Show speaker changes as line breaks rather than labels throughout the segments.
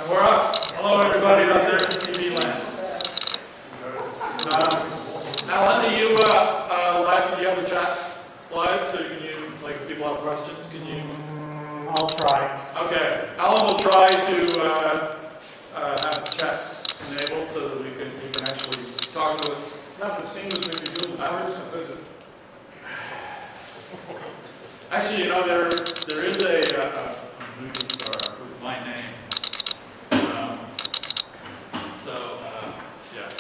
And we're up. Hello, everybody out there in TV land. Alan, are you live? Do you have the chat live? So can you, like, if people have questions, can you?
I'll try.
Okay. Alan will try to have the chat enabled so that you can actually talk to us.
Not the same as when you're doing the first visit.
Actually, you know, there is a movie star with my name. Yeah.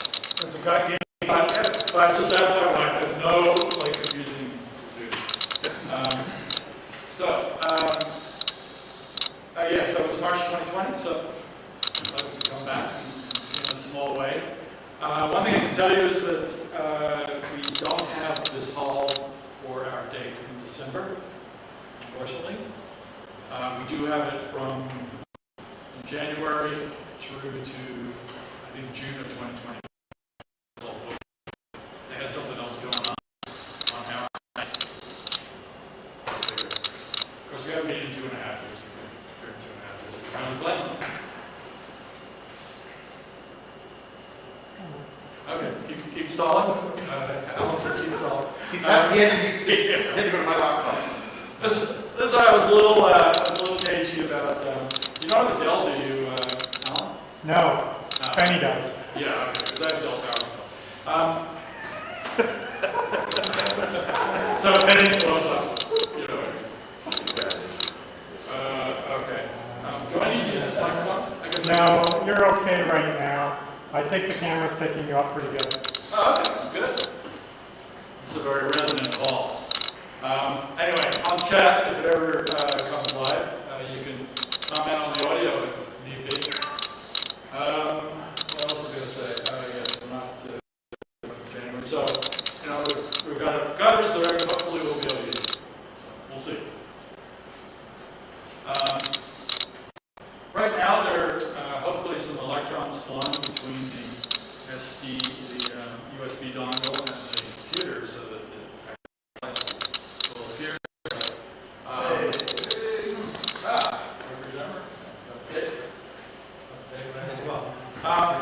There's a goddamn
But just ask my wife. There's no like confusing food. Yeah. So it's March 2020. So we come back in a small way. One thing I can tell you is that we don't have this hall for our date in December, unfortunately. We do have it from January through to, I think, June of 2020. They had something else going on our night. Of course, we haven't been in 2.5 years. Here in 2.5 years. Kind of blame them. Okay, keep stalling. Alan says keep stalling.
He's not the end. He's go to my laptop.
This is why I was a little cagey about. You don't have a Dell, do you, Alan?
No, Penny does.
Yeah, okay, because I have Dell Power Supply. So Penny's close up. You know what I mean. Okay. Do I need to use this microphone? I guess.
No, you're okay right now. I think the camera's picking you up pretty good.
Oh, okay, good. It's a very resonant hall. Anyway, on chat, if it ever comes live, you can comment on the audio if need be. What else was I going to say? Yes, we're not for January. So, you know, we've got a resurrection. Hopefully, we'll be able to use it. So, we'll see. Right now, there are hopefully some electrons flowing between the USB dongle and the computer so that the lights will appear.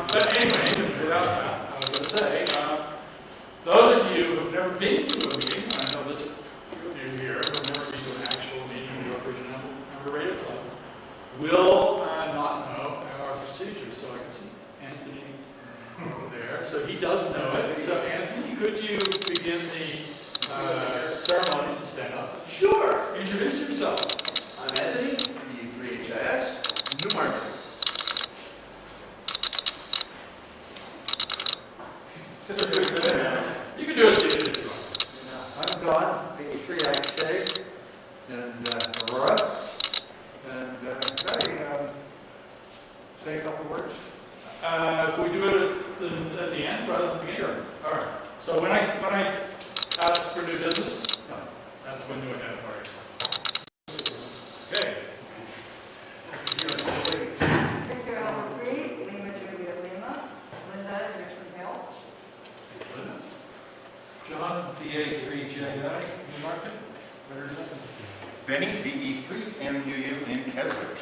But anyway, without that, I was going to say, those of you who've never been to a meeting, I know there's a few of you here who've never been to an actual meeting of the Operation Amber Radio Club, will not know our procedure. So I can see Anthony over there. So he does know it. So Anthony, could you begin the ceremonies and stand up?
Sure.
Introduce yourself.
I'm Anthony, B3HIS, Newmarket.
You can do it seated if you want.
I'm Don, B3XJ, and Aurora. And can I say a couple words?
Can we do it at the end rather than the beginning? All right. So when I ask for new business, that's when you identify yourself. Okay.
Victor Allen 3, Lima Julia Lima, Linda Richmond Hill.
John, BA3JI, Newmarket.
Benny, BE3MUU in Keswick.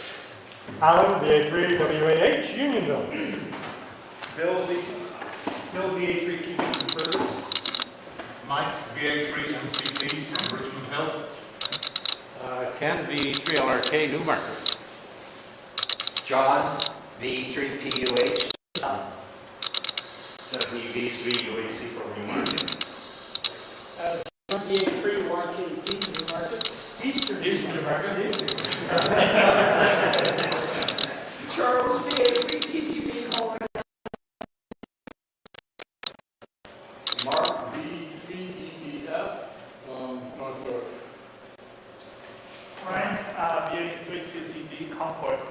Alan, BA3WAH, Unionville.
Bill, BA3QB from Fergus.
Mike, VA3MCT from Richmond Hill.
Ken, B3LRK, Newmarket.
John, B3PUH.
B3UAC from Newmarket.
BA3 Warren Eastern Market.
Eastern America.
Charles BA3 TTB Colorado.
Mark, B3EEF, North York.
Ryan, BA3 QCD Concord.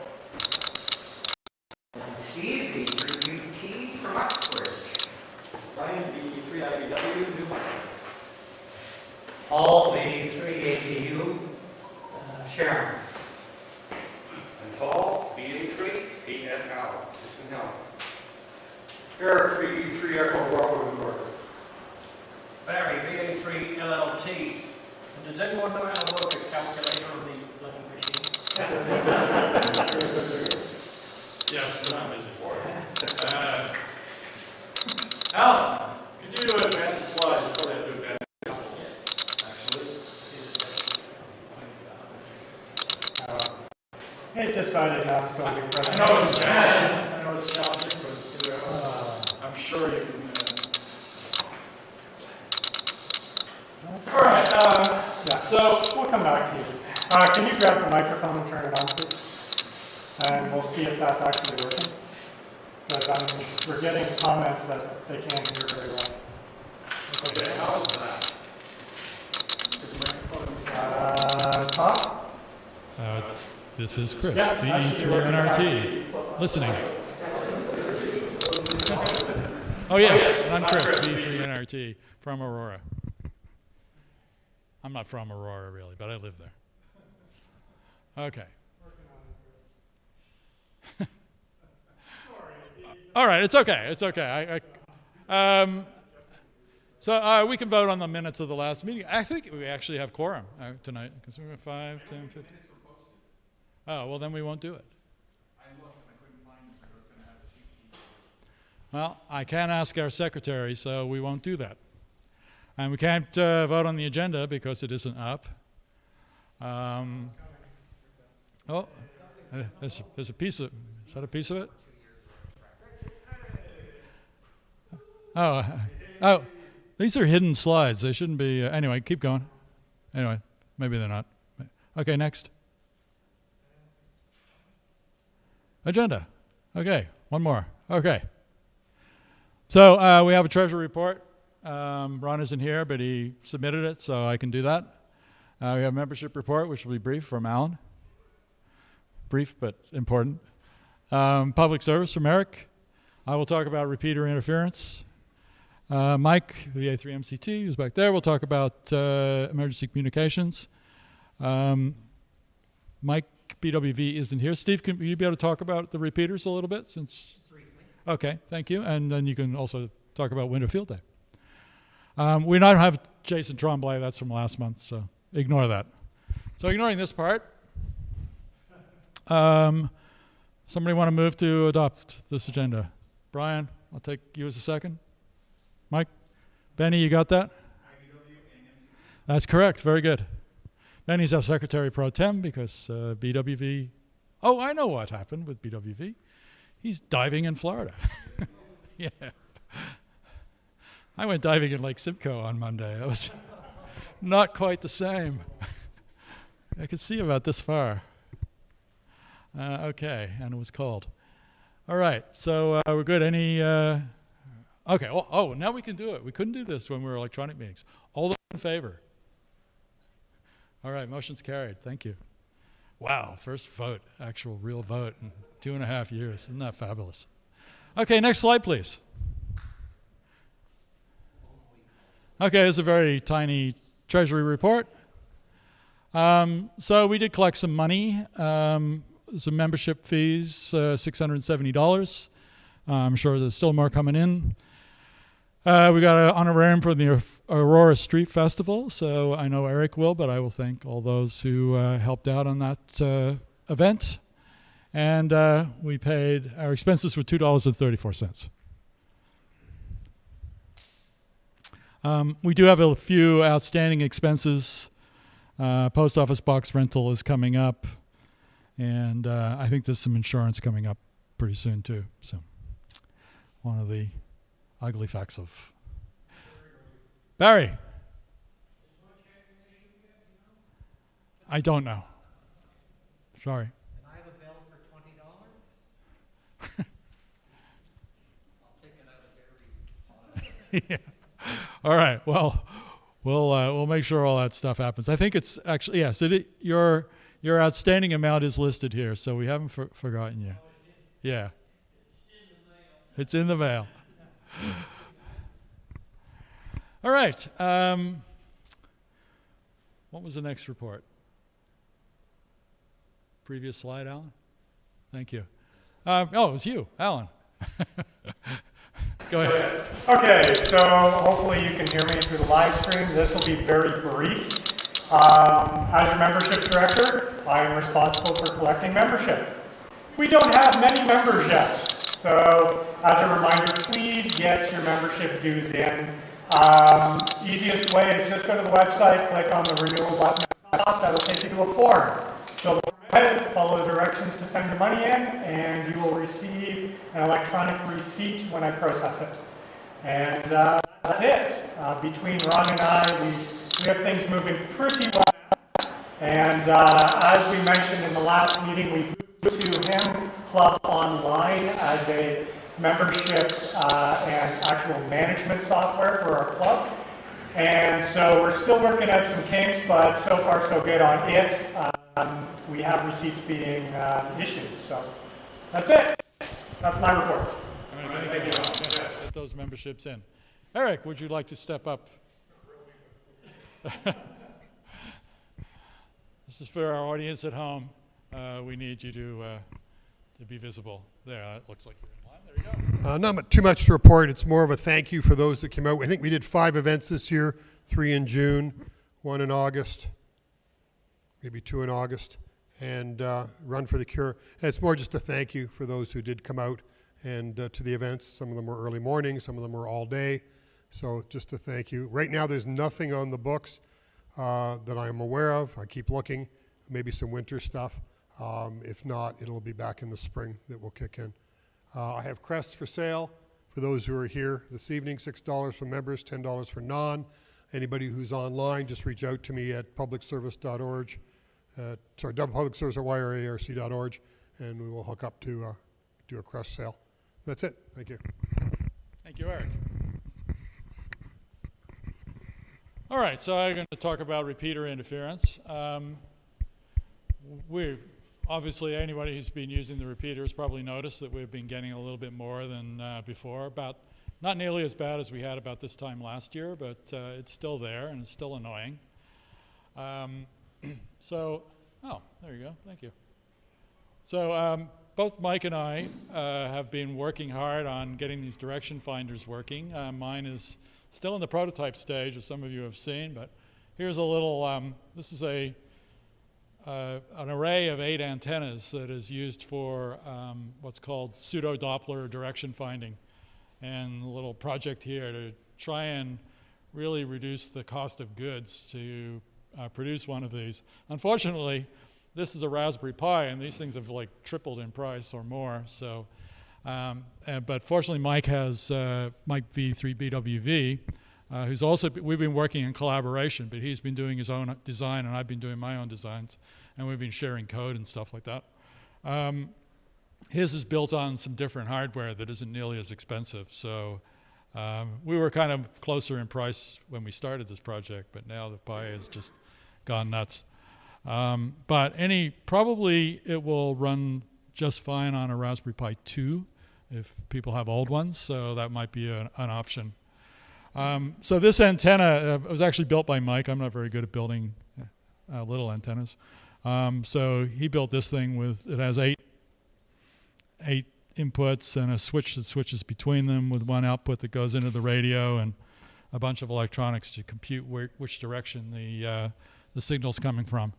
Steve, B3UT from Oxford.
Ryan, BA3IBW, Newmarket.
Paul, B3APU, Sharon.
And Paul, BA3, PNL.
Eric, BE3 Echo Bravo, New York.
Barry, BA3 LLT. Does anyone know how to work a calculator on the bloody machine?
Yes, but I'm busy. Alan, could you advance the slide? You probably have to advance a couple, actually.
He decided not to go to the
I know it's challenging, but I'm sure you can. All right,
Yeah,
so,
we'll come back to you. Can you grab the microphone and turn it on, please? And we'll see if that's actually working. Because we're getting comments that they can't hear very well.
okay, how is that? Is the microphone?
Top?
This is Chris,
Yes, actually, you're working
BE3NRT, listening. Oh yes, I'm Chris, BE3NRT, from Aurora. I'm not from Aurora really, but I live there. Okay. All right, it's okay, it's okay. So we can vote on the minutes of the last meeting. I think we actually have quorum tonight, because we're 5, 10, 15. Oh, well, then we won't do it. Well, I can't ask our secretary, so we won't do that. And we can't vote on the agenda because it isn't up. There's a piece of, is that a piece of it? Oh, these are hidden slides. They shouldn't be, anyway, keep going. Anyway, maybe they're not. Okay, next. Agenda. Okay, one more. Okay. So we have a treasury report. Ron isn't here, but he submitted it, so I can do that. We have a membership report, which will be brief from Alan. Brief, but important. Public service from Eric. I will talk about repeater interference. Mike, VA3MCT, who's back there, will talk about emergency communications. Mike, BWV, isn't here. Steve, can you be able to talk about the repeaters a little bit? Since briefly. Okay, thank you. And then you can also talk about winter field day. We don't have Jason Tremblay, that's from last month, so ignore that. So ignoring this part, somebody want to move to adopt this agenda? Brian, I'll take you as a second. Mike? Benny, you got that? That's correct, very good. Benny's our Secretary Pro Tem because BWV, oh, I know what happened with BWV. He's diving in Florida. Yeah. I went diving in Lake Simcoe on Monday. That was not quite the same. I could see about this far. Okay, and it was cold. All right, so we're good. Any, okay, oh, now we can do it. We couldn't do this when we were electronic meetings. All those in favor? All right, motion's carried. Thank you. Wow, first vote, actual real vote in 2.5 years. Isn't that fabulous? Okay, next slide, please. Okay, it's a very tiny treasury report. So we did collect some money, some membership fees, $670. I'm sure there's still more coming in. We got an honorarium for the Aurora Street Festival, so I know Eric will, but I will thank all those who helped out on that event. And we paid, our expenses were $2.34. We do have a few outstanding expenses. Post office box rental is coming up, and I think there's some insurance coming up pretty soon too. So one of the ugly facts of Barry. I don't know. Sorry.
And I have a bill for $20? I'll take it out of Gary's.
Yeah. All right. Well, we'll make sure all that stuff happens. I think it's actually yes. Your outstanding amount is listed here, so we haven't forgotten you. Yeah. It's in the mail. All right. What was the next report? Previous slide, Alan? Thank you. Oh, it was you, Alan. Go ahead.
Okay, so hopefully you can hear me through the live stream. This will be very brief. As your membership director, I am responsible for collecting membership. We don't have many members yet. So as a reminder, please get your membership dues in. Easiest way is just go to the website, click on the renewal button at the top. That'll take you to a form. Fill the form out, follow the directions to send your money in, and you will receive an electronic receipt when I process it. And that's it. Between Ron and I, we have things moving pretty well. And as we mentioned in the last meeting, we moved to Ham Club Online as a membership and actual management software for our club. And so we're still working out some kinks, but so far so good on it. We have receipts being issued. So that's it. That's my report.
Thank you. Yes, get those memberships in. Eric, would you like to step up? This is for our audience at home. We need you to be visible. There, it looks like you're in line. There you go.
Not too much to report. It's more of a thank you for those that came out. I think we did 5 events this year, 3 in June, 1 in August, maybe 2 in August, and Run for the Cure. And it's more just a thank you for those who did come out and to the events. Some of them were early morning, some of them were all day. So just a thank you. Right now there's nothing on the books that I'm aware of. I keep looking, maybe some winter stuff. If not, it'll be back in the spring that will kick in. I have crests for sale for those who are here this evening, $6 for members, $10 for non. Anybody who's online, just reach out to me at publicservice.org, publicservice@yrarc.org, and we will hook up to do a crest sale. That's it. Thank you.
Thank you, Eric. All right, so I'm going to talk about repeater interference. Obviously, anybody who's been using the repeaters probably noticed that we've been getting a little bit more than before. About not nearly as bad as we had about this time last year, but it's still there and it's still annoying. So, there you go. Thank you. So both Mike and I have been working hard on getting these direction finders working. Mine is still in the prototype stage, as some of you have seen, but here's a little, this is an array of 8 antennas that is used for what's called pseudo-Doppler direction finding. And a little project here to try and really reduce the cost of goods to produce one of these. Unfortunately, this is a Raspberry Pi, and these things have like tripled in price or more. So, but fortunately, Mike has Mike V3BWV, who's also, we've been working in collaboration, but he's been doing his own design, and I've been doing my own designs, and we've been sharing code and stuff like that. His is built on some different hardware that isn't nearly as expensive. So we were kind of closer in price when we started this project, but now the Pi has just gone nuts. But probably it will run just fine on a Raspberry Pi 2 if people have old ones, so that might be an option. So this antenna was actually built by Mike. I'm not very good at building little antennas. So he built this thing it has eight inputs and a switch that switches between them with one output that goes into the radio and a bunch of electronics to compute which direction the signal's coming from.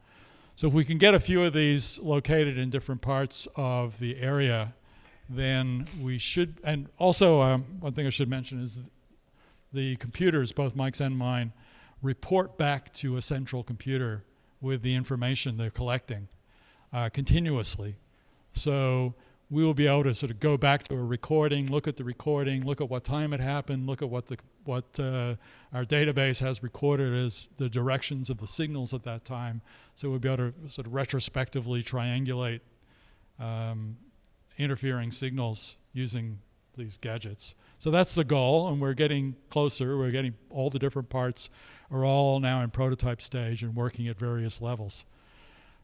So if we can get a few of these located in different parts of the area, then we should, and also one thing I should mention is the computers, both Mike's and mine, report back to a central computer with the information they're collecting continuously. So we will be able to sort of go back to a recording, look at the recording, look at what time it happened, look at what our database has recorded as the directions of the signals at that time. So we'll be able to sort of retrospectively triangulate interfering signals using these gadgets. So that's the goal, and we're getting closer. We're getting all the different parts are all now in prototype stage and working at various levels.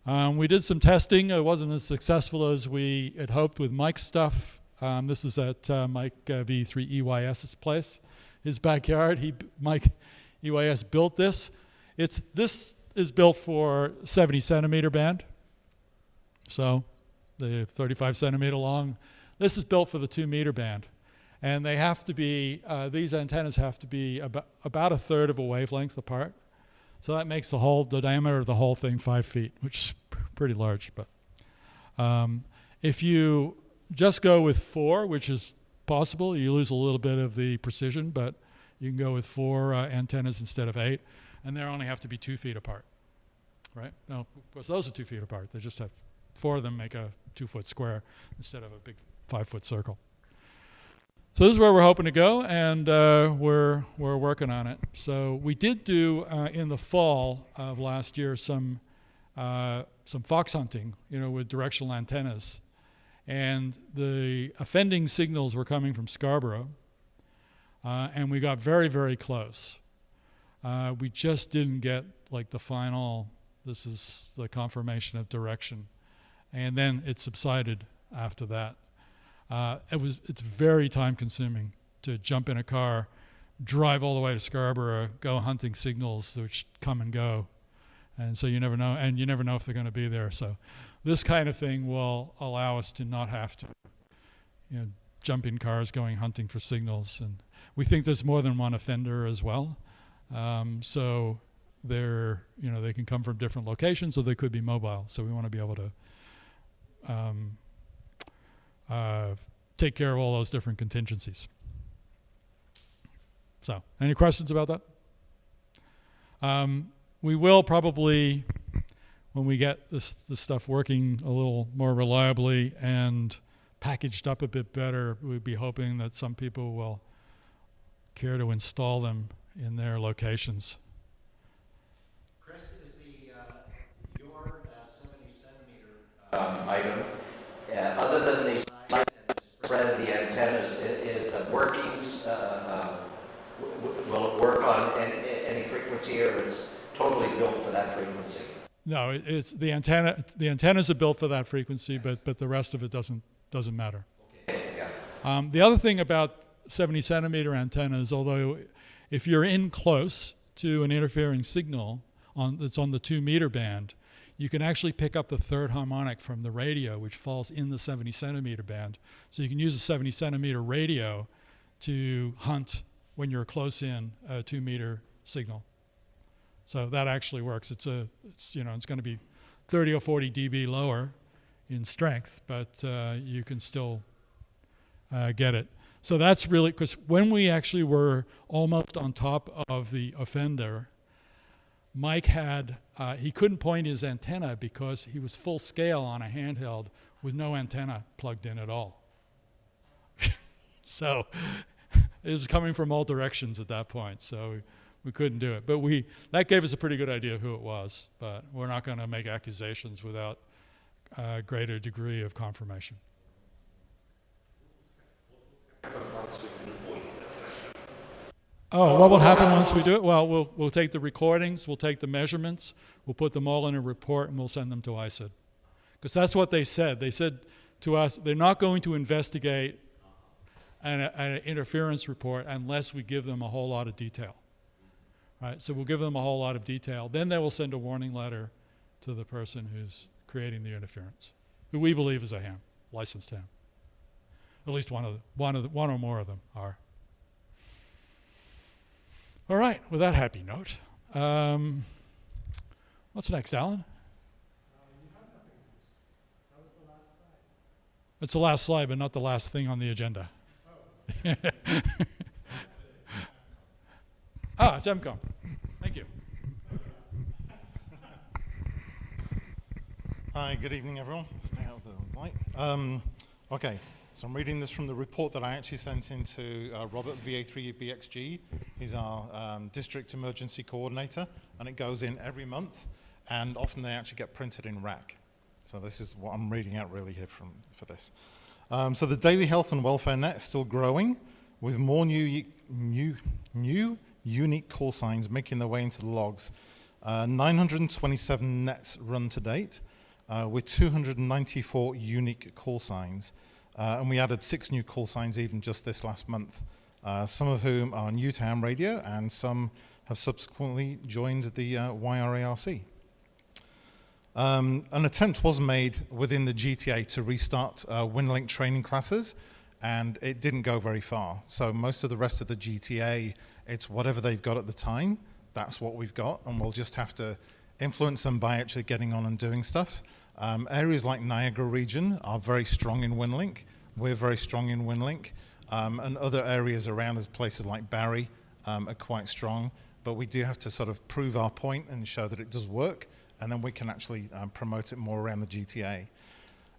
We did some testing. It wasn't as successful as we had hoped with Mike's stuff. This is at Mike V3EYS's place, his backyard. Mike EYS built this. This is built for 70 centimeter band, so the 35 centimeter long. This is built for the 2 meter band. And they have to be, these antennas have to be about a third of a wavelength apart. So that makes the diameter of the whole thing 5 feet, which is pretty large. But If you just go with 4, which is possible, you lose a little bit of the precision, but you can go with 4 antennas instead of 8, and they only have to be 2 feet apart, right? Now, of course, those are 2 feet apart. They just have 4 of them make a 2-foot square instead of a big 5-foot circle. So this is where we're hoping to go, and we're working on it. So we did do in the fall of last year some fox hunting, with directional antennas, and the offending signals were coming from Scarborough, and we got very, very close. We just didn't get like the final. This is the confirmation of direction, and then it subsided after that. It's very time consuming to jump in a car, drive all the way to Scarborough, go hunting signals which come and go. And so you never know, and you never know if they're going to be there. So this kind of thing will allow us to not have to jump in cars going hunting for signals. And we think there's more than one offender as well. So they're, they can come from different locations, or they could be mobile. So we want to be able to take care of all those different contingencies. So, any questions about that? We will probably, when we get this stuff working a little more reliably and packaged up a bit better, we'd be hoping that some people will care to install them in their locations.
Chris, is your 70 centimeter item, other than the size and spread of the antennas, is the workings, will it work on any frequency, or it's totally built for that frequency?
No, it's the antenna. The antennas are built for that frequency, but the rest of it doesn't matter.
Okay, yeah.
The other thing about 70 centimeter antennas, although if you're in close to an interfering signal that's on the 2 meter band, you can actually pick up the third harmonic from the radio, which falls in the 70 centimeter band. So you can use a 70 centimeter radio to hunt when you're close in a 2 meter signal. So that actually works. It's going to be 30 or 40 dB lower in strength, but you can still get it. So that's really, because when we actually were almost on top of the offender, Mike had, he couldn't point his antenna because he was full scale on a handheld with no antenna plugged in at all. So it was coming from all directions at that point, so we couldn't do it. But that gave us a pretty good idea of who it was, but we're not going to make accusations without a greater degree of confirmation. Oh, what will happen once we do it? Well, we'll take the recordings, we'll take the measurements, we'll put them all in a report, and we'll send them to ICID. Because that's what they said. They said to us, they're not going to investigate an interference report unless we give them a whole lot of detail. Right? So we'll give them a whole lot of detail. Then they will send a warning letter to the person who's creating the interference, who we believe is a ham, licensed ham. At least one or more of them are. All right, with that happy note, what's next, Alan? It's the last slide, but not the last thing on the agenda. It's EMCOM. Thank you.
Hi, good evening, everyone. Stay out of the light. Okay, so I'm reading this from the report that I actually sent into Robert, VA3BXG. He's our district emergency coordinator, and it goes in every month, and often they actually get printed in RAC. So this is what I'm reading out really here for this. So the Daily Health and Welfare Net is still growing, with more new unique call signs making their way into the logs. 927 nets run to date, with 294 unique call signs. And we added 6 new call signs even just this last month, some of whom are new to ham radio, and some have subsequently joined the YRARC. An attempt was made within the GTA to restart WinLink training classes, and it didn't go very far. So most of the rest of the GTA, it's whatever they've got at the time, that's what we've got, and we'll just have to influence them by actually getting on and doing stuff. Areas like Niagara region are very strong in WinLink. We're very strong in WinLink. And other areas around us, places like Barrie, are quite strong. But we do have to sort of prove our point and show that it does work, and then we can actually promote it more around the GTA.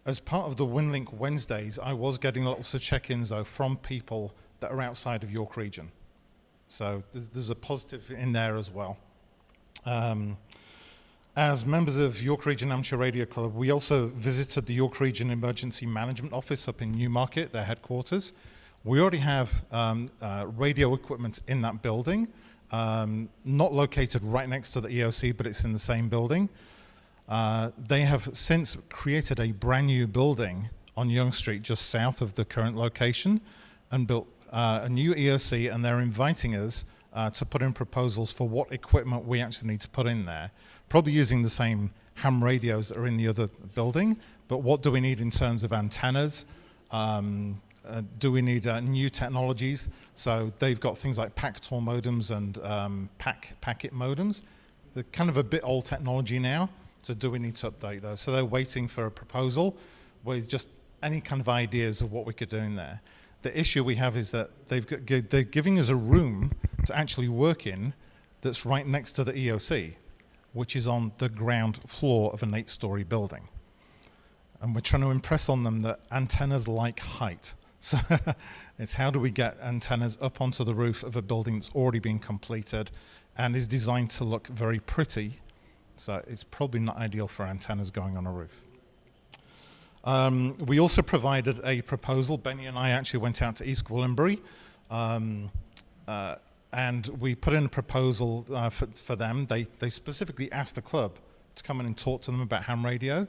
As part of the WinLink Wednesdays, I was getting lots of check-ins, though, from people that are outside of York region. So there's a positive in there as well. As members of York Region Amateur Radio Club, we also visited the York Region Emergency Management Office up in Newmarket, their headquarters. We already have radio equipment in that building, not located right next to the EOC, but it's in the same building. They have since created a brand new building on Yonge Street, just south of the current location, and built a new EOC, and they're inviting us to put in proposals for what equipment we actually need to put in there. Probably using the same ham radios that are in the other building, but what do we need in terms of antennas? Do we need new technologies? So they've got things like PAC-TOR modems and packet modems. They're kind of a bit old technology now, so do we need to update those? So they're waiting for a proposal with just any kind of ideas of what we could do in there. The issue we have is that they're giving us a room to actually work in that's right next to the EOC, which is on the ground floor of an 8-story building. And we're trying to impress on them that antennas like height. So it's how do we get antennas up onto the roof of a building that's already been completed and is designed to look very pretty. So it's probably not ideal for antennas going on a roof. We also provided a proposal. Benny and I actually went out to East Gwillimbury, and we put in a proposal for them. They specifically asked the club to come in and talk to them about ham radio.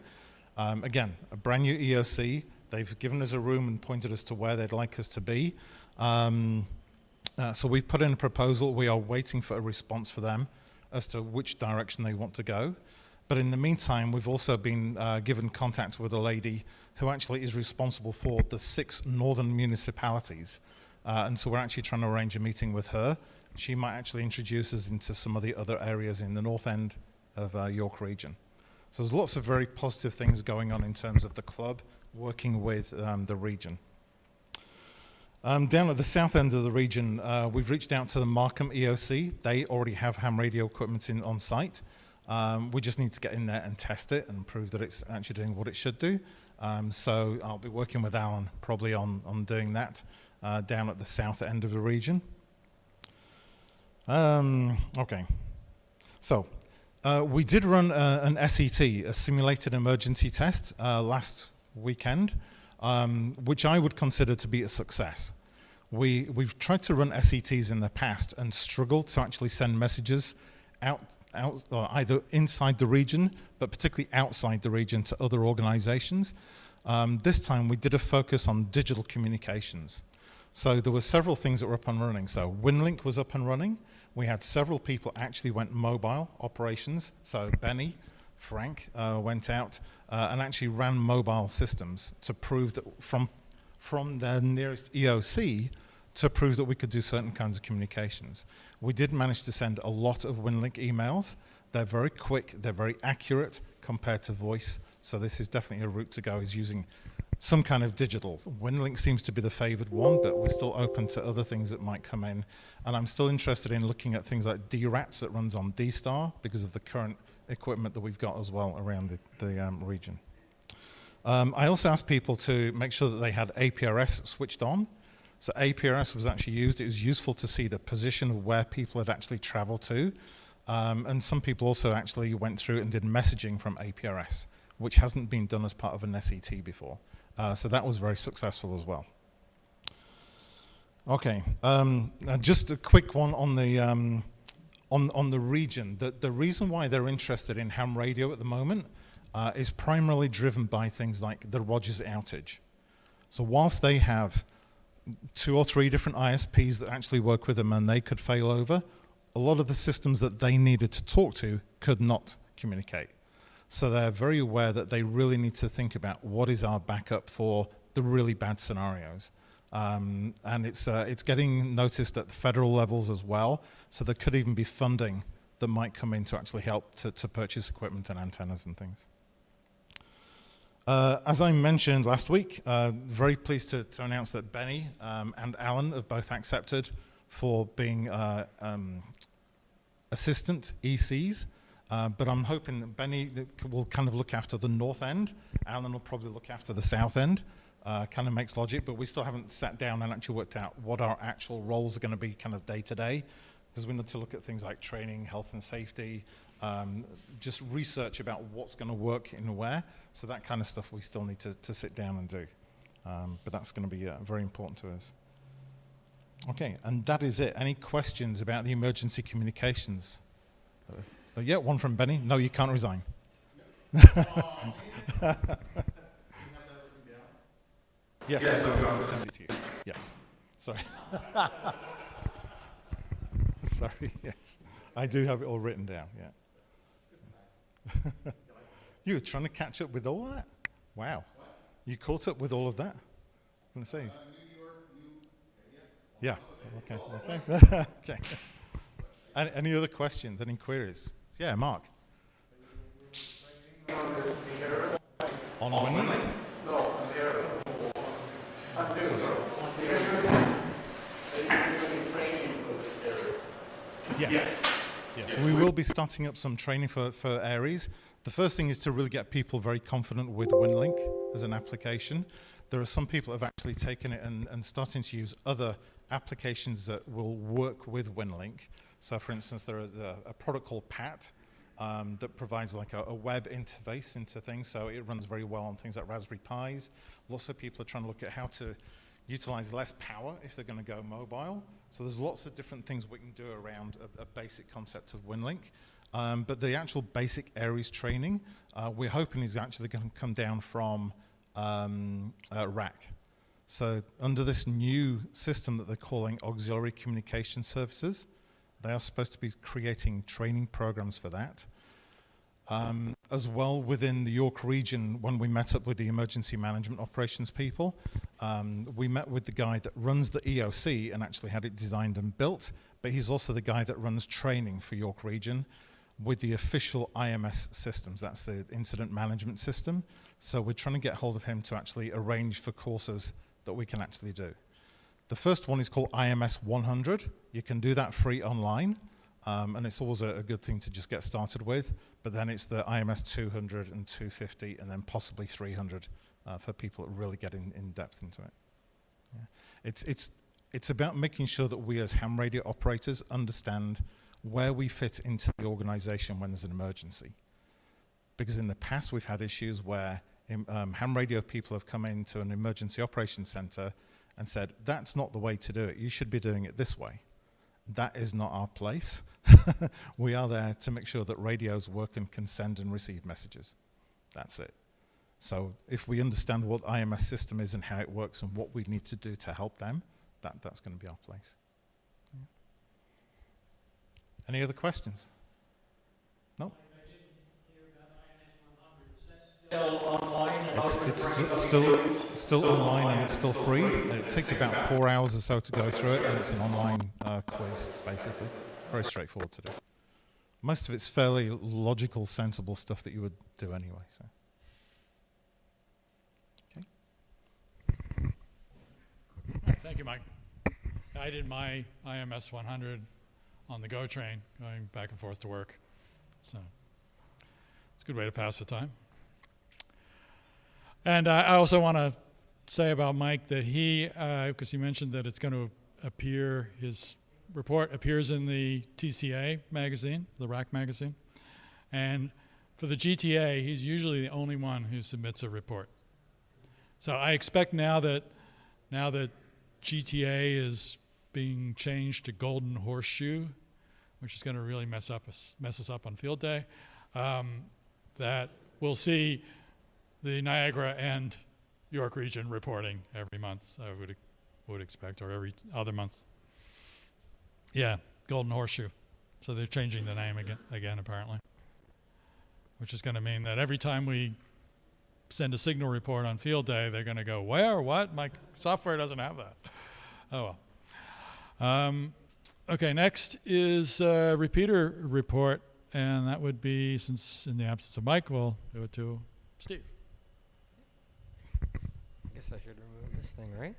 Again, a brand new EOC. They've given us a room and pointed us to where they'd like us to be. So we've put in a proposal. We are waiting for a response for them as to which direction they want to go. But in the meantime, we've also been given contact with a lady who actually is responsible for the 6 northern municipalities. And so we're actually trying to arrange a meeting with her. She might actually introduce us into some of the other areas in the north end of York region. So there's lots of very positive things going on in terms of the club working with the region. Down at the south end of the region, we've reached out to the Markham EOC. They already have ham radio equipment on site. We just need to get in there and test it and prove that it's actually doing what it should do. So I'll be working with Alan probably on doing that down at the south end of the region. Okay. So we did run an SET, a simulated emergency test, last weekend, which I would consider to be a success. We've tried to run SETs in the past and struggled to actually send messages out either inside the region, but particularly outside the region to other organizations. This time we did a focus on digital communications. So there were several things that were up and running. So WinLink was up and running. We had several people actually went mobile operations. So Benny, Frank went out and actually ran mobile systems to prove that from their nearest EOC to prove that we could do certain kinds of communications. We did manage to send a lot of WinLink emails. They're very quick, they're very accurate compared to voice. So this is definitely a route to go, is using some kind of digital. WinLink seems to be the favored one, but we're still open to other things that might come in. And I'm still interested in looking at things like DRATS that runs on D-Star because of the current equipment that we've got as well around the region. I also asked people to make sure that they had APRS switched on. So APRS was actually used. It was useful to see the position of where people had actually traveled to. And some people also actually went through and did messaging from APRS, which hasn't been done as part of an SET before. So that was very successful as well. Okay, just a quick one on the region. The reason why they're interested in ham radio at the moment is primarily driven by things like the Rogers outage. So whilst they have 2 or 3 different ISPs that actually work with them and they could fail over, a lot of the systems that they needed to talk to could not communicate. So they're very aware that they really need to think about what is our backup for the really bad scenarios. And it's getting noticed at the federal levels as well, so there could even be funding that might come in to actually help to purchase equipment and antennas and things. As I mentioned last week, very pleased to announce that Benny and Alan have both accepted for being assistant ECs. But I'm hoping that Benny will kind of look after the north end. Alan will probably look after the south end. Kind of makes logic, but we still haven't sat down and actually worked out what our actual roles are going to be kind of day to day, because we need to look at things like training, health and safety, just research about what's going to work in where. So that kind of stuff we still need to sit down and do. But that's going to be very important to us. Okay, and that is it. Any questions about the emergency communications? Yeah, one from Benny. No, you can't resign. Yes, I'll send it to you. Yes. Sorry. Sorry, yes. I do have it all written down, yeah. You were trying to catch up with all that? Wow. You caught up with all of that? I'm going to say. Yeah, okay. Okay. Any other questions, any queries? Yeah, Mark. On when? Yes. Yes. We will be starting up some training for Aries. The first thing is to really get people very confident with WinLink as an application. There are some people that have actually taken it and starting to use other applications that will work with WinLink. So for instance, there is a product called PAT that provides like a web interface into things. So it runs very well on things like Raspberry Pis. Lots of people are trying to look at how to utilize less power if they're going to go mobile. So there's lots of different things we can do around a basic concept of WinLink. But the actual basic Aries training, we're hoping is actually going to come down from RAC. So under this new system that they're calling Auxiliary Communication Services, they are supposed to be creating training programs for that. As well, within the York region, when we met up with the emergency management operations people, we met with the guy that runs the EOC and actually had it designed and built, but he's also the guy that runs training for York region with the official IMS systems. That's the incident management system. So we're trying to get hold of him to actually arrange for courses that we can actually do. The first one is called IMS 100. You can do that free online. And it's always a good thing to just get started with, but then it's the IMS 200 and 250 and then possibly 300 for people that really get in depth into it. Yeah. It's about making sure that we as ham radio operators understand where we fit into the organization when there's an emergency. Because in the past we've had issues where ham radio people have come into an emergency operations center and said, that's not the way to do it, you should be doing it this way. That is not our place. We are there to make sure that radios work and can send and receive messages. That's it. So if we understand what IMS system is and how it works and what we need to do to help them, that's going to be our place. Yeah. Any other questions? No?
Still online?
It's still online and it's still free. It takes about 4 hours or so to go through it, and it's an online quiz, basically. Very straightforward to do. Most of it's fairly logical, sensible stuff that you would do anyway. So, okay.
Thank you, Mike. I did my IMS 100 on the GO train, going back and forth to work. So it's a good way to pass the time. And I also want to say about Mike that he, because he mentioned that it's going to appear, his report appears in the TCA magazine, the RAC magazine. And for the GTA, he's usually the only one who submits a report. So I expect now that GTA is being changed to Golden Horseshoe, which is going to really mess us up on field day, that we'll see the Niagara and York region reporting every month, I would expect, or every other month. Yeah, Golden Horseshoe. So they're changing the name again apparently, which is going to mean that every time we send a signal report on field day, they're going to go, where, what? My software doesn't have that. Oh well. Okay, next is a repeater report, and that would be, since in the absence of Mike, we'll do it to Steve.
should remove this thing, right?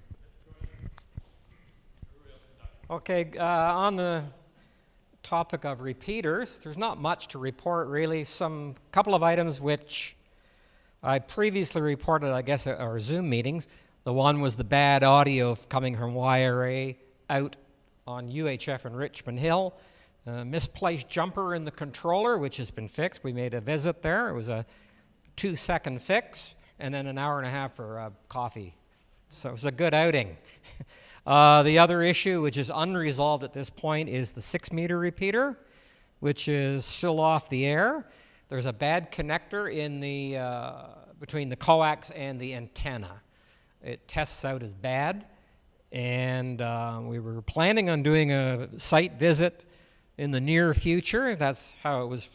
Okay, on the topic of repeaters, there's not much to report really. Some couple of items which I previously reported, I guess, at our Zoom meetings. The one was the bad audio coming from YRA out on UHF in Richmond Hill. Misplaced jumper in the controller, which has been fixed. We made a visit there. It was a 2-second fix, and then an hour and a half for coffee. So it was a good outing. The other issue, which is unresolved at this point, is the 6-meter repeater, which is still off the air. There's a bad connector in the between the coax and the antenna. It tests out as bad, and we were planning on doing a site visit in the near future. That's how it was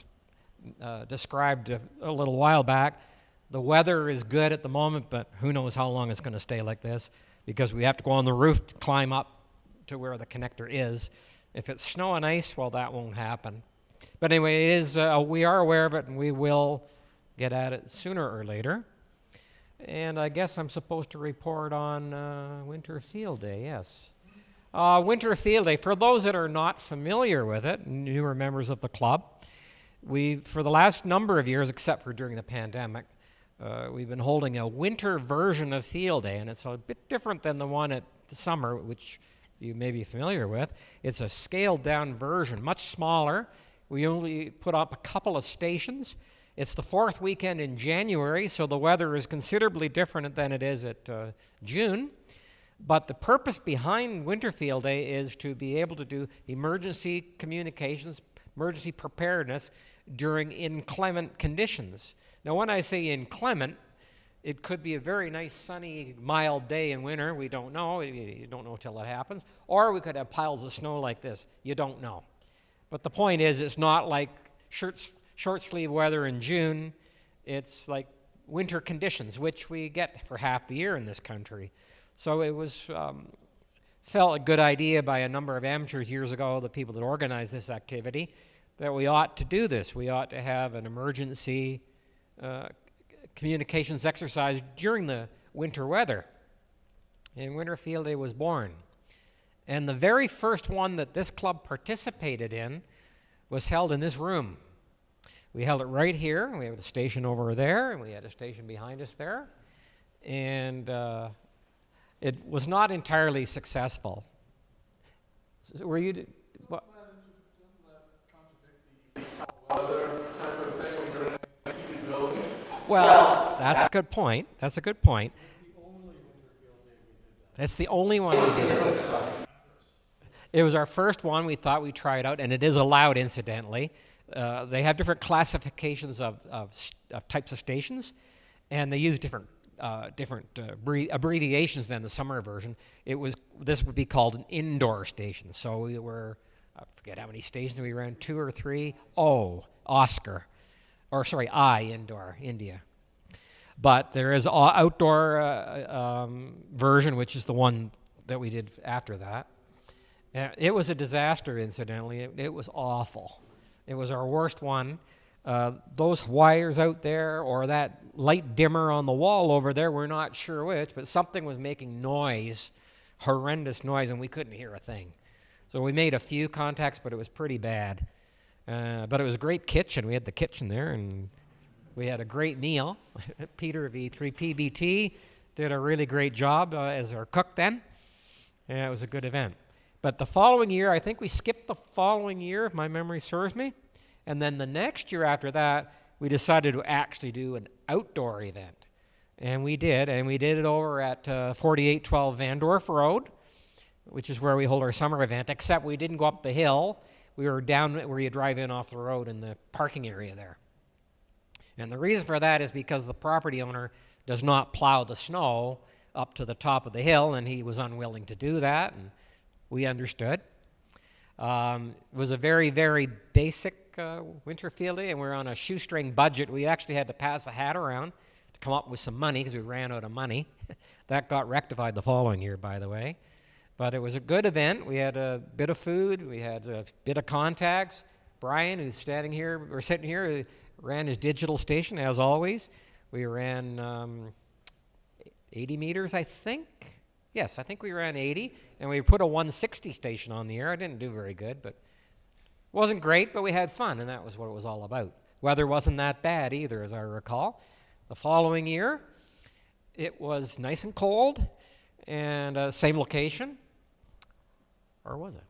described a little while back. The weather is good at the moment, but who knows how long it's going to stay like this, because we have to go on the roof to climb up to where the connector is. If it's snow and ice, well, that won't happen. But anyway, it is, we are aware of it, and we will get at it sooner or later. And I guess I'm supposed to report on Winter Field Day, yes. Winter Field Day, for those that are not familiar with it, newer members of the club, for the last number of years, except for during the pandemic, we've been holding a winter version of Field Day, and it's a bit different than the one at the summer, which you may be familiar with. It's a scaled-down version, much smaller. We only put up a couple of stations. It's the 4th weekend in January, so the weather is considerably different than it is at June. But the purpose behind Winter Field Day is to be able to do emergency communications, emergency preparedness during inclement conditions. Now, when I say inclement, it could be a very nice, sunny, mild day in winter. We don't know. You don't know until it happens. Or we could have piles of snow like this. You don't know. But the point is, it's not like short sleeve weather in June. It's like winter conditions, which we get for half the year in this country. So it was felt a good idea by a number of amateurs years ago, the people that organized this activity, that we ought to do this. We ought to have an emergency communications exercise during the winter weather. And Winter Field Day was born. And the very first one that this club participated in was held in this room. We held it right here. We have a station over there, and we had a station behind us there. And it was not entirely successful. Were you... What? Well, that's a good point. That's a good point. That's the only one we did. It was our first one. We thought we'd try it out, and it is allowed, incidentally. They have different classifications of types of stations, and they use different abbreviations than the summer version. This would be called an indoor station. So we were, I forget how many stations we ran, 2 or 3. Oscar. Or sorry, indoor, India. But there is an outdoor version, which is the one that we did after that. It was a disaster, incidentally. It was awful. It was our worst one. Those wires out there or that light dimmer on the wall over there, we're not sure which, but something was making noise, horrendous noise, and we couldn't hear a thing. So we made a few contacts, but it was pretty bad. But it was a great kitchen. We had the kitchen there, and we had a great meal. Peter of E3PBT did a really great job as our cook then. It was a good event. But the following year, I think we skipped the following year, if my memory serves me. And then the next year after that, we decided to actually do an outdoor event. And we did it over at 4812 Vandorf Road, which is where we hold our summer event, except we didn't go up the hill. We were down where you drive in off the road in the parking area there. And the reason for that is because the property owner does not plow the snow up to the top of the hill, and he was unwilling to do that, and we understood. It was a very, very basic winter field day, and we were on a shoestring budget. We actually had to pass a hat around to come up with some money because we ran out of money. That got rectified the following year, by the way. But it was a good event. We had a bit of food. We had a bit of contacts. Brian, who's standing here, or sitting here, ran his digital station, as always. We ran 80 meters, I think. Yes, I think we ran 80, and we put a 160 station on the air. I didn't do very good, but wasn't great, but we had fun, and that was what it was all about. Weather wasn't that bad either, as I recall. The following year, it was nice and cold, and same location. Or was it?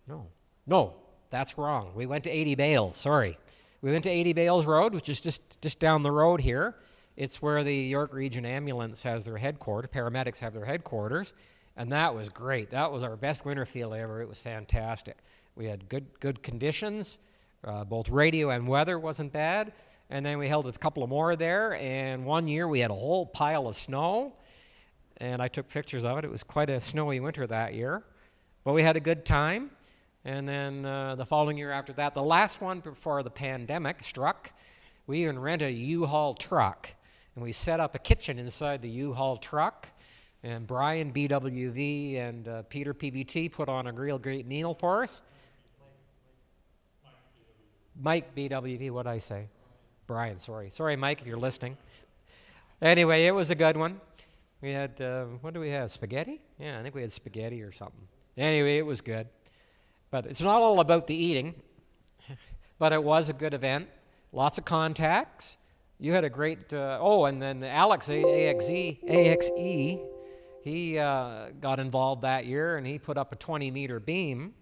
No, that's wrong. We went to 80 Bales, sorry. We went to 80 Bales Road, which is just down the road here. It's where the York Region Ambulance has their headquarters, paramedics have their headquarters, and that was great. That was our best winter field ever. It was fantastic. We had good conditions, both radio and weather wasn't bad, and then we held a couple of more there, and one year we had a whole pile of snow, and I took pictures of it. It was quite a snowy winter that year, but we had a good time. And then the following year after that, the last one before the pandemic struck, we even rented a U-Haul truck, and we set up a kitchen inside the U-Haul truck, and Brian BWV and Peter PBT put on a real great meal for us. Mike BWV, what'd I say? Brian, sorry. Sorry, Mike, if you're listening. Anyway, it was a good one. We had, what do we have, spaghetti? Yeah, I think we had spaghetti or something. Anyway, it was good. But it's not all about the eating, but it was a good event. Lots of contacts. You had a great, and then Alex, AXE, he got involved that year, and he put up a 20-meter beam,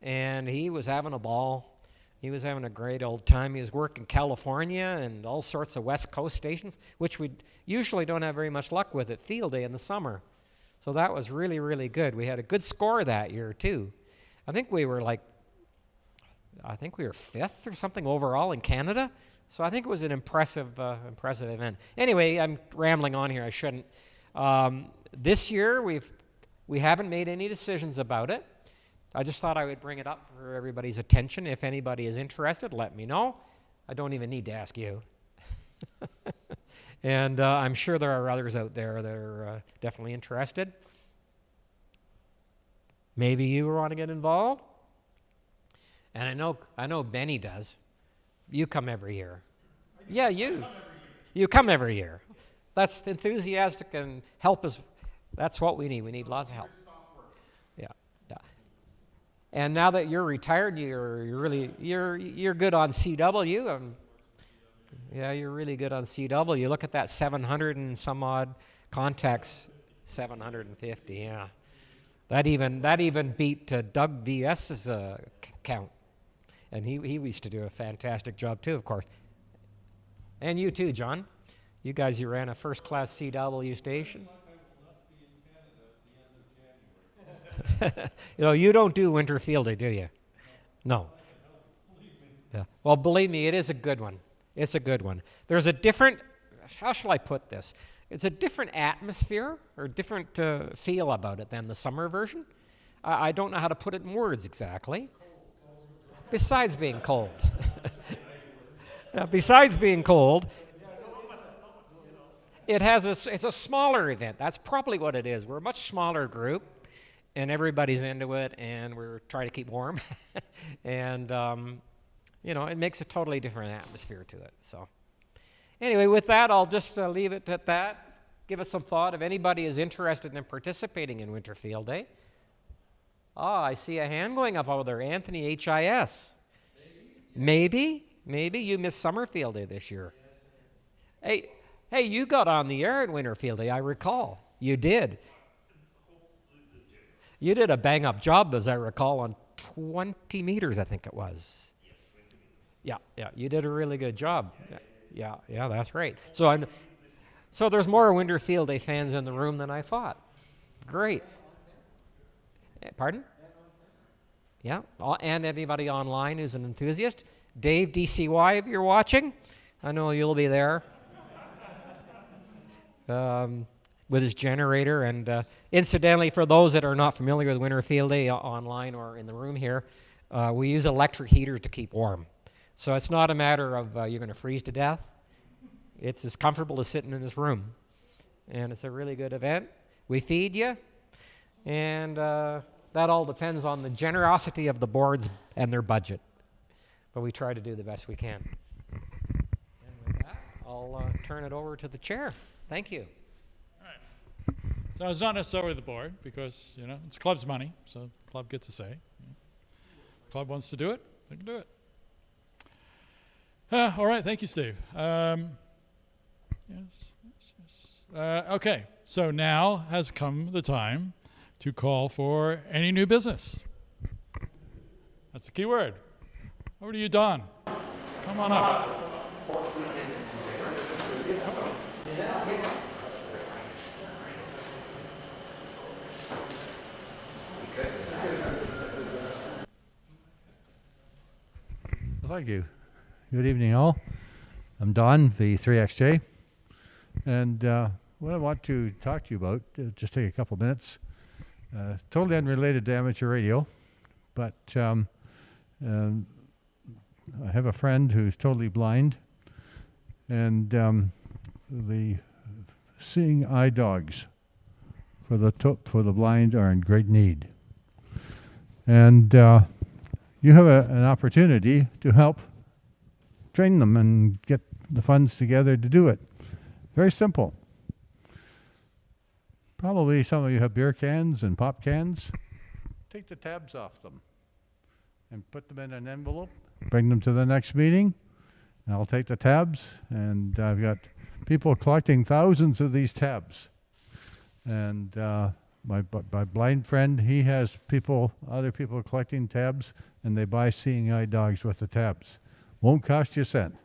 and he was having a ball. He was having a great old time. He was working California and all sorts of West Coast stations, which we usually don't have very much luck with at Field Day in the summer. So that was really, really good. We had a good score that year, too. I think we were fifth or something overall in Canada. So I think it was an impressive event. Anyway, I'm rambling on here. I shouldn't. This year, we haven't made any decisions about it. I just thought I would bring it up for everybody's attention. If anybody is interested, let me know. I don't even need to ask you. And I'm sure there are others out there that are definitely interested. Maybe you want to get involved. And I know Benny does. You come every year. Yeah, you. You come every year. That's enthusiastic and help us. That's what we need. We need lots of help. Yeah. And now that you're retired, you're good on CW. Yeah, you're really good on CW. Look at that 700 and some odd contacts. 750. Yeah. That even beat Doug VS's count. And he used to do a fantastic job too, of course. And you too, John. You guys, you ran a first-class CW station. You don't do winter field day, do you? No. Yeah. Well, believe me, it is a good one. It's a good one. There's a different, how shall I put this? It's a different atmosphere or different feel about it than the summer version. I don't know how to put it in words exactly. Besides being cold. Besides being cold, it's a smaller event. That's probably what it is. We're a much smaller group, and everybody's into it, and we're trying to keep warm. And, it makes a totally different atmosphere to it. So anyway, with that, I'll just leave it at that. Give it some thought. If anybody is interested in participating in Winter Field Day. I see a hand going up over there. Anthony HIS. Maybe you missed Summer Field Day this year. Hey, you got on the air at Winter Field Day, I recall. You did. You did a bang-up job, as I recall, on 20 meters, I think it was. Yeah, you did a really good job. Yeah, that's right. So there's more Winter Field Day fans in the room than I thought. Great. Pardon? Yeah, and anybody online who's an enthusiast. Dave DCY, if you're watching, I know you'll be there with his generator. And incidentally, for those that are not familiar with Winter Field Day online or in the room here, we use electric heaters to keep warm. So it's not a matter of you're going to freeze to death. It's as comfortable as sitting in this room. And it's a really good event. We feed you. And that all depends on the generosity of the boards and their budget. But we try to do the best we can. And with that, I'll turn it over to the chair. Thank you.
All right.
So it's not necessarily the board, because, you know, it's club's money, so the club gets a say. Club wants to do it, they can do it. All right, thank you, Steve. Okay, so now has come the time to call for any new business. That's the key word. Over to you, Don. Come on up.
Thank you. Good evening, all. I'm Don, V3XJ, and what I want to talk to you about, just take a couple minutes, totally unrelated to amateur radio, but I have a friend who's totally blind, and the seeing eye dogs for the blind are in great need. And you have an opportunity to help train them and get the funds together to do it. Very simple. Probably some of you have beer cans and pop cans. Take the tabs off them and put them in an envelope. Bring them to the next meeting, and I'll take the tabs, and I've got people collecting thousands of these tabs. And my blind friend, he has other people collecting tabs, and they buy seeing eye dogs with the tabs. Won't cost you a cent.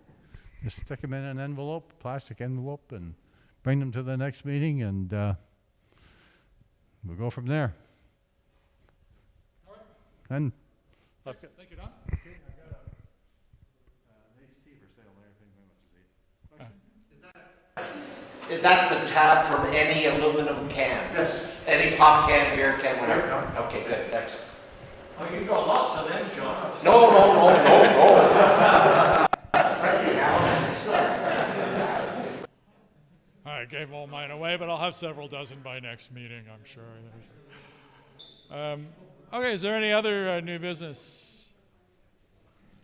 Just stick them in an envelope, plastic envelope, and bring them to the next meeting, and we'll go from there.
All right.
And
Thank you, Don.
okay, I got nice tea for sale there if anybody wants to see.
That's the tab from any aluminum can?
Yes.
Any pop can, beer can, whatever? Okay, good, excellent.
Oh, you've got lots of them, John.
No.
I gave all mine away, but I'll have several dozen by next meeting, I'm sure. Okay, is there any other new business?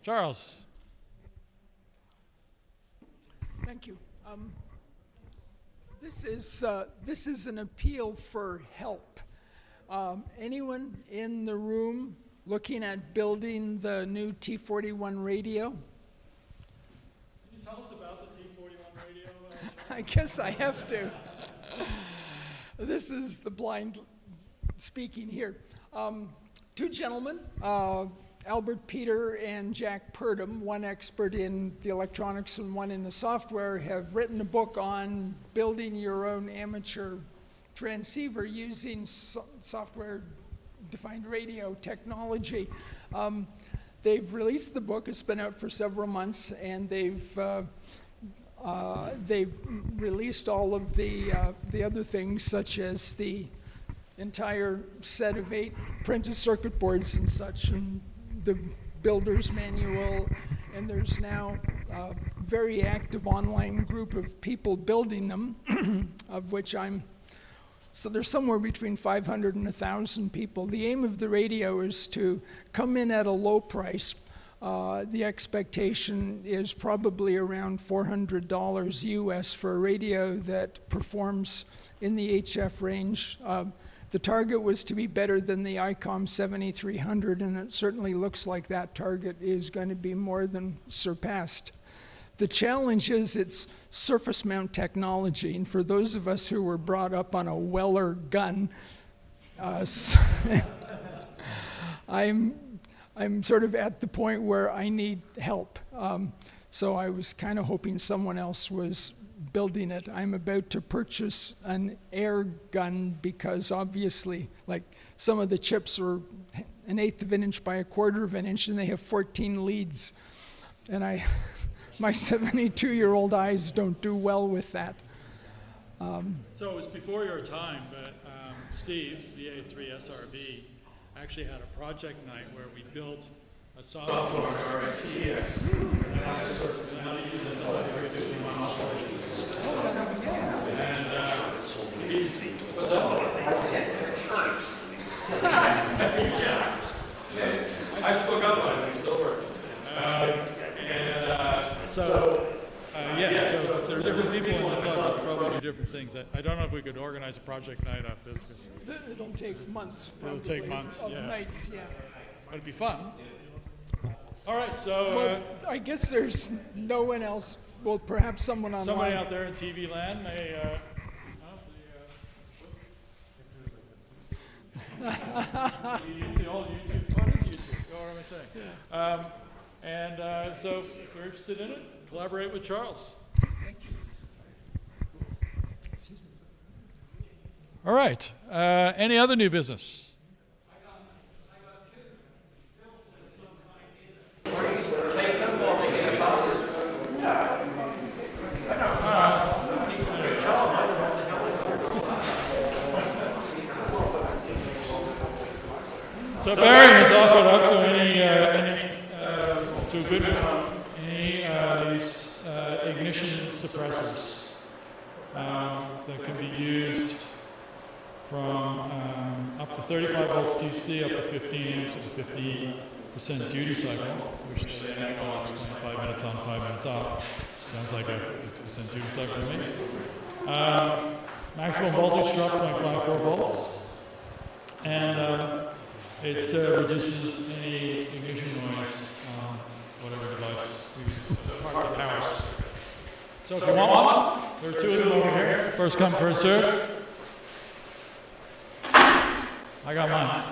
Charles?
Thank you. This is an appeal for help. Anyone in the room looking at building the new T41 radio?
Can you tell us about the T41 radio?
I guess I have to. This is the blind speaking here. Two gentlemen, Albert Peter and Jack Purdom, one expert in the electronics and one in the software, have written a book on building your own amateur transceiver using software-defined radio technology. They've released the book. It's been out for several months, and they've released all of the other things, such as the entire set of 8 printed circuit boards and such, and the builder's manual, and there's now a very active online group of people building them, of which so there's somewhere between 500 and 1,000 people. The aim of the radio is to come in at a low price. The expectation is probably around $400 US for a radio that performs in the HF range. The target was to be better than the ICOM 7300, and it certainly looks like that target is going to be more than surpassed. The challenge is its surface mount technology, and for those of us who were brought up on a Weller gun, I'm sort of at the point where I need help. So I was kind of hoping someone else was building it. I'm about to purchase an air gun because obviously, like, some of the chips are 1/8 of an inch by 1/4 of an inch, and they have 14 leads. And my 72-year-old eyes don't do well with that.
So it was before your time, but Steve, VA3 SRB, actually had a project night where we built a software RxEX. And I was how to use it for like 51 oscillations. And what's that? Yeah. I still got mine, it still works. So Yeah, so there are different people in the club that probably do different things. I don't know if we could organize a project night off this. 'Cause
It'll take months.
it'll take months,
Of
yeah.
nights, yeah.
But it'd be fun. All right, so
Well, I guess there's no one else. Well, perhaps someone online.
somebody out there in TV land may. All YouTube. What is YouTube? What am I saying? So if you're interested in it, collaborate with Charles. All right. Any other new business? So Barry has offered up to any ignition suppressors that can be used from up to 35 volts DC up to 15 amps with a 50% duty cycle, which they then go on 5 minutes on, 5 minutes off. Sounds like a 50% duty cycle to me. Maximum voltage drop 0.54 volts. And it reduces any ignition noise on whatever device uses part of the power system. So if you want one, there are 2 of them over here. First come, first served. I got mine.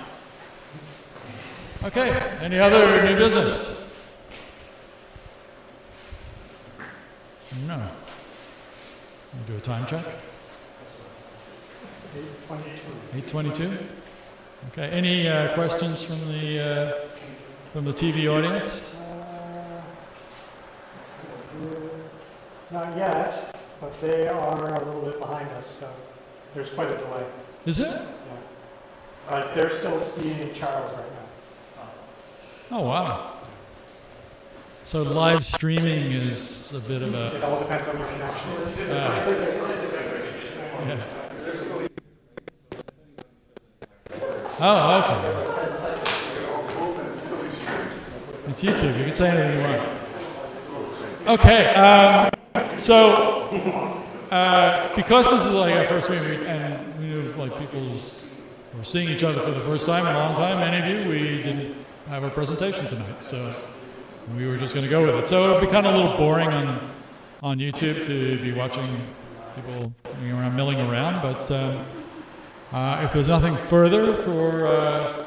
Okay, any other new business? No. We'll do a time check. 8:22. Okay. Any questions from the TV audience?
Not yet, but they are a little bit behind us, so there's quite a delay.
Is it?
Yeah. But they're still seeing Charles right now.
Oh wow. So live streaming is a bit of a.
It all depends on your connection.
Yeah. Oh, okay. It's YouTube. You can say anything you want. Okay. So because this is like our first meeting, and we knew like people were seeing each other for the first time in a long time. Many of you, we didn't have a presentation tonight, so we were just going to go with it. So it'll be kind of a little boring on YouTube to be watching people milling around, but if there's nothing further for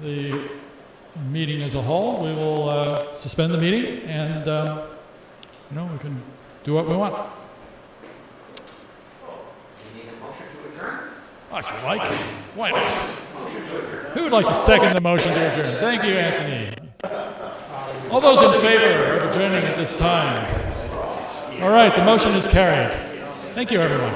the meeting as a whole, we will suspend the meeting, and we can do what we want. Oh, if you like, why not? Who would like to second the motion to adjourn? Thank you, Anthony. All those in favor of adjourning at this time? All right, the motion is carried. Thank you, everyone.